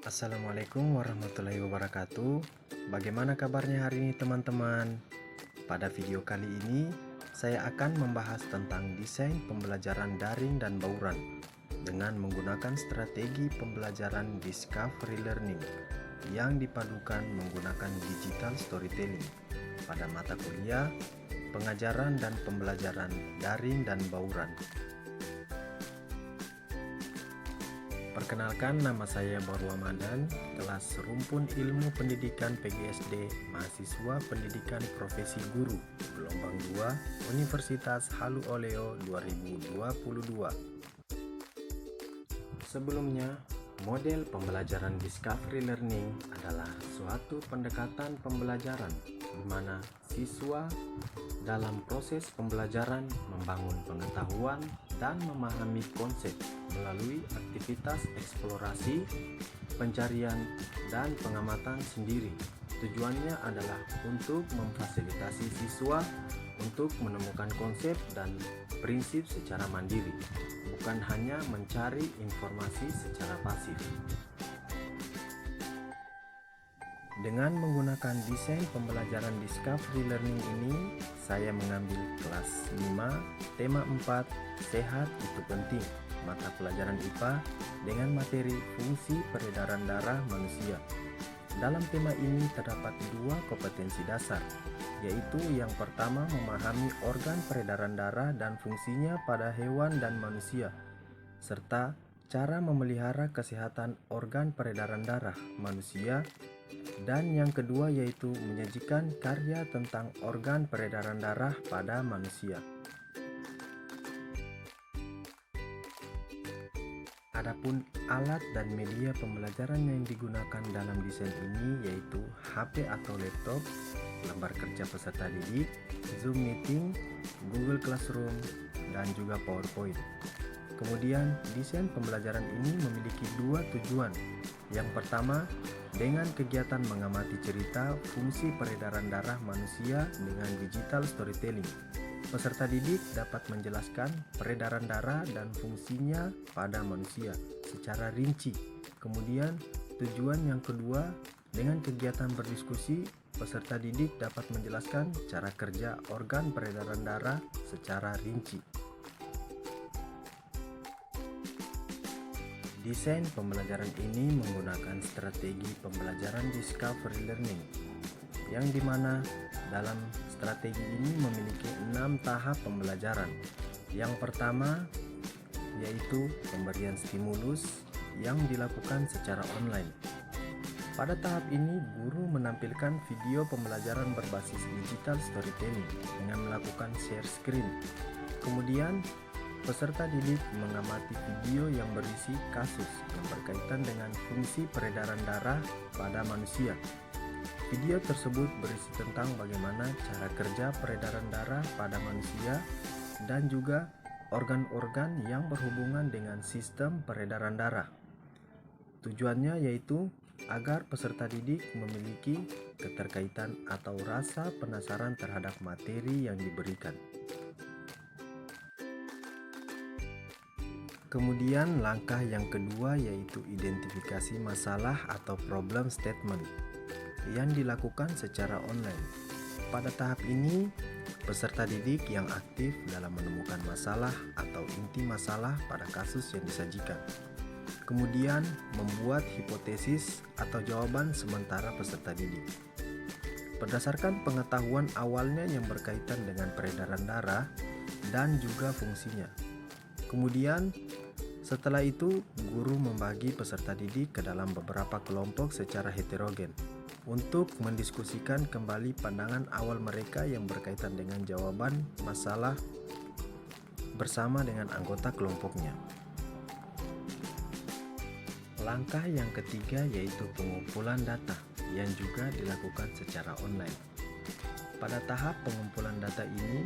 Assalamualaikum warahmatullahi wabarakatuh. Bagaimana kabarnya hari ini teman-teman? Pada video kali ini saya akan membahas tentang desain pembelajaran daring dan bauran dengan menggunakan strategi pembelajaran discovery learning yang dipadukan menggunakan digital storytelling pada mata kuliah, pengajaran dan pembelajaran daring dan bauran. Perkenalkan, nama saya Baru Ramadan, kelas Rumpun Ilmu Pendidikan PGSD, mahasiswa Pendidikan Profesi Guru, gelombang 2, Universitas Halu Oleo 2022. Sebelumnya, model pembelajaran discovery learning adalah suatu pendekatan pembelajaran di mana siswa dalam proses pembelajaran membangun pengetahuan dan memahami konsep melalui aktivitas eksplorasi, pencarian, dan pengamatan sendiri. Tujuannya adalah untuk memfasilitasi siswa untuk menemukan konsep dan prinsip secara mandiri, bukan hanya mencari informasi secara pasif. Dengan menggunakan desain pembelajaran discovery learning ini, saya mengambil kelas 5, tema 4, sehat itu penting, mata pelajaran IPA dengan materi fungsi peredaran darah manusia. Dalam tema ini terdapat 2 kompetensi dasar, yaitu yang pertama memahami organ peredaran darah dan fungsinya pada hewan dan manusia, serta cara memelihara kesehatan organ peredaran darah manusia. Dan yang kedua yaitu menyajikan karya tentang organ peredaran darah pada manusia. Adapun alat dan media pembelajaran yang digunakan dalam desain ini yaitu HP atau laptop, lembar kerja peserta didik, Zoom meeting, Google Classroom, dan juga PowerPoint. Kemudian, desain pembelajaran ini memiliki 2 tujuan. Yang pertama, dengan kegiatan mengamati cerita fungsi peredaran darah manusia dengan digital storytelling, peserta didik dapat menjelaskan peredaran darah dan fungsinya pada manusia secara rinci. Kemudian, tujuan yang kedua, dengan kegiatan berdiskusi, peserta didik dapat menjelaskan cara kerja organ peredaran darah secara rinci. Desain pembelajaran ini menggunakan strategi pembelajaran discovery learning, yang dimana dalam strategi ini memiliki 6 tahap pembelajaran. Yang pertama yaitu pemberian stimulus yang dilakukan secara online. Pada tahap ini, guru menampilkan video pembelajaran berbasis digital storytelling dengan melakukan share screen. Kemudian, peserta didik mengamati video yang berisi kasus yang berkaitan dengan fungsi peredaran darah pada manusia. Video tersebut berisi tentang bagaimana cara kerja peredaran darah pada manusia dan juga organ-organ yang berhubungan dengan sistem peredaran darah. Tujuannya yaitu agar peserta didik memiliki keterkaitan atau rasa penasaran terhadap materi yang diberikan. Kemudian langkah yang kedua yaitu identifikasi masalah atau problem statement yang dilakukan secara online. Pada tahap ini, peserta didik yang aktif dalam menemukan masalah atau inti masalah pada kasus yang disajikan. Kemudian membuat hipotesis atau jawaban sementara peserta didik. Berdasarkan pengetahuan awalnya yang berkaitan dengan peredaran darah dan juga fungsinya. Kemudian, setelah itu, guru membagi peserta didik ke dalam beberapa kelompok secara heterogen untuk mendiskusikan kembali pandangan awal mereka yang berkaitan dengan jawaban masalah bersama dengan anggota kelompoknya. Langkah yang ketiga yaitu pengumpulan data yang juga dilakukan secara online. Pada tahap pengumpulan data ini,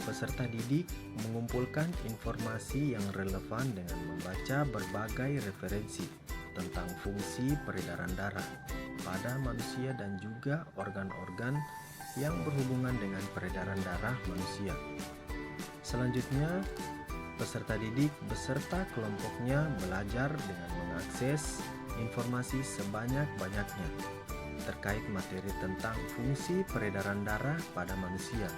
peserta didik mengumpulkan informasi yang relevan dengan membaca berbagai referensi tentang fungsi peredaran darah pada manusia dan juga organ-organ yang berhubungan dengan peredaran darah manusia. Selanjutnya, peserta didik beserta kelompoknya belajar dengan mengakses informasi sebanyak-banyaknya terkait materi tentang fungsi peredaran darah pada manusia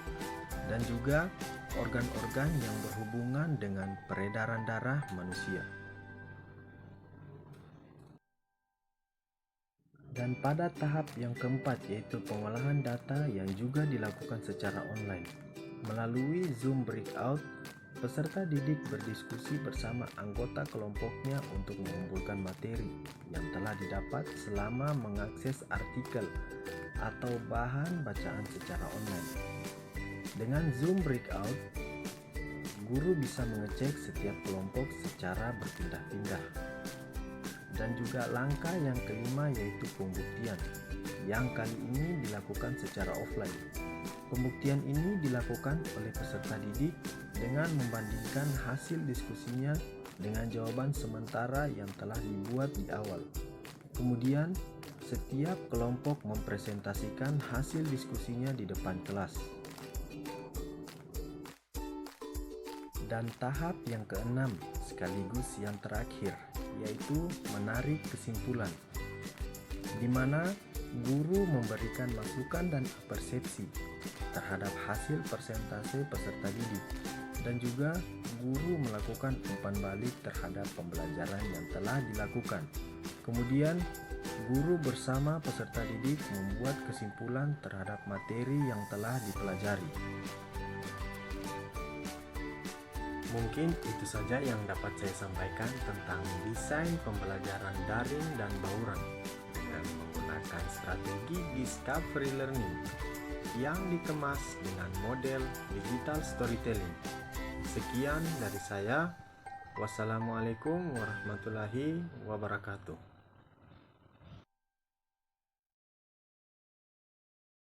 dan juga organ-organ yang berhubungan dengan peredaran darah manusia. Dan pada tahap yang keempat, yaitu pengolahan data yang juga dilakukan secara online. Melalui Zoom Breakout, peserta didik berdiskusi bersama anggota kelompoknya untuk mengumpulkan materi yang telah didapat selama mengakses artikel atau bahan bacaan secara online. Dengan Zoom Breakout, guru bisa mengecek setiap kelompok secara berpindah-pindah. Dan juga langkah yang kelima, yaitu pembuktian, yang kali ini dilakukan secara offline. Pembuktian ini dilakukan oleh peserta didik dengan membandingkan hasil diskusinya dengan jawaban sementara yang telah dibuat di awal. Kemudian, setiap kelompok mempresentasikan hasil diskusinya di depan kelas. Dan tahap yang keenam sekaligus yang terakhir, yaitu menarik kesimpulan, di mana guru memberikan masukan dan persepsi terhadap hasil persentase peserta didik, dan juga guru melakukan umpan balik terhadap pembelajaran yang telah dilakukan. Kemudian, guru bersama peserta didik membuat kesimpulan terhadap materi yang telah dipelajari. Mungkin itu saja yang dapat saya sampaikan tentang desain pembelajaran daring dan bauran dengan menggunakan strategi discovery learning yang dikemas dengan model digital storytelling. Sekian dari saya. Wassalamualaikum warahmatullahi wabarakatuh.